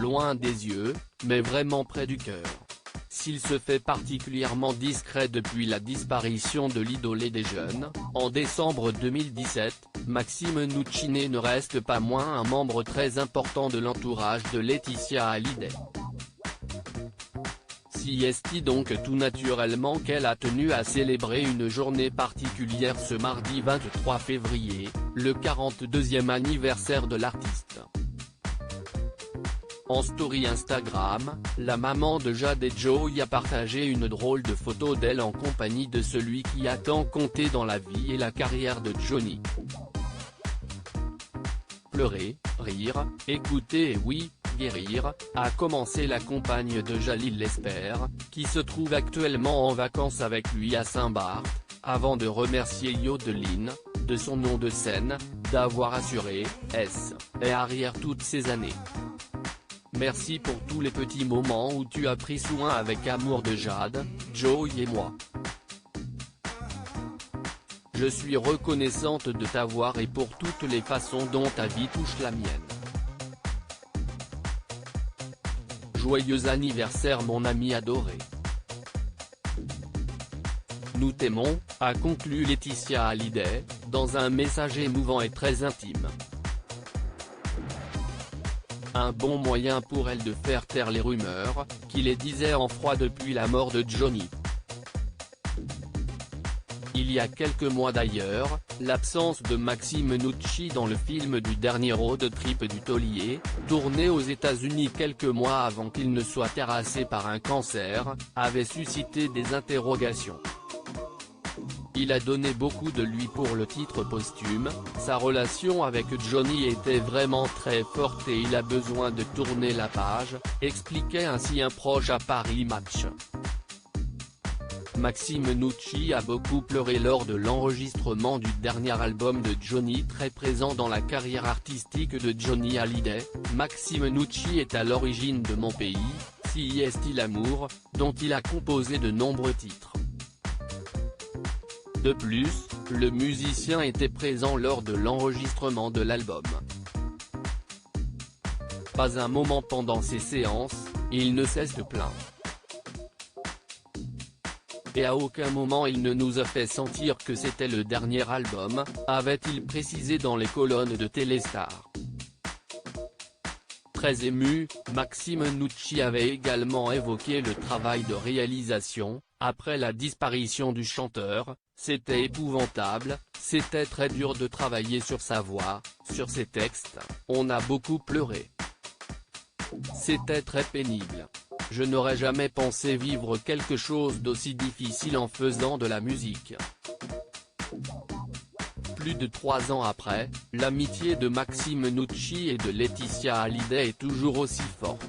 loin des yeux, mais vraiment près du cœur. S'il se fait particulièrement discret depuis la disparition de l'idolé des jeunes, en décembre 2017, Maxime Nucci ne reste pas moins un membre très important de l'entourage de Laetitia Hallyday. Si est donc tout naturellement qu'elle a tenu à célébrer une journée particulière ce mardi 23 février, le 42e anniversaire de l'artiste. En story Instagram, la maman de Jade et Joey a partagé une drôle de photo d'elle en compagnie de celui qui a tant compté dans la vie et la carrière de Johnny. Pleurer, rire, écouter et oui, guérir, a commencé la compagne de Jalil Lesper, qui se trouve actuellement en vacances avec lui à Saint-Barth, avant de remercier Yodeline, de son nom de scène, d'avoir assuré, et arrière toutes ces années. Merci pour tous les petits moments où tu as pris soin avec amour de Jade, Joey et moi. Je suis reconnaissante de t'avoir et pour toutes les façons dont ta vie touche la mienne. Joyeux anniversaire mon ami adoré. Nous t'aimons, a conclu Laetitia Hallyday, dans un message émouvant et très intime. Un bon moyen pour elle de faire taire les rumeurs, qui les disaient en froid depuis la mort de Johnny. Il y a quelques mois d'ailleurs, l'absence de Maxime Nucci dans le film du dernier road trip du taulier, tourné aux États-Unis quelques mois avant qu'il ne soit terrassé par un cancer, avait suscité des interrogations. Il a donné beaucoup de lui pour le titre posthume, sa relation avec Johnny était vraiment très forte et il a besoin de tourner la page, expliquait ainsi un proche à Paris Match. Maxime Nucci a beaucoup pleuré lors de l'enregistrement du dernier album de Johnny, très présent dans la carrière artistique de Johnny Hallyday. Maxime Nucci est à l'origine de Mon pays, Si est-il l'amour, dont il a composé de nombreux titres. De plus, le musicien était présent lors de l'enregistrement de l'album. Pas un moment pendant ces séances, il ne cesse de plaindre. Et à aucun moment il ne nous a fait sentir que c'était le dernier album, avait-il précisé dans les colonnes de Téléstar. Très ému, Maxime Nucci avait également évoqué le travail de réalisation. Après la disparition du chanteur, c'était épouvantable, c'était très dur de travailler sur sa voix, sur ses textes, on a beaucoup pleuré. C'était très pénible. Je n'aurais jamais pensé vivre quelque chose d'aussi difficile en faisant de la musique. Plus de 3 ans après, l'amitié de Maxime Nucci et de Laetitia Hallyday est toujours aussi forte.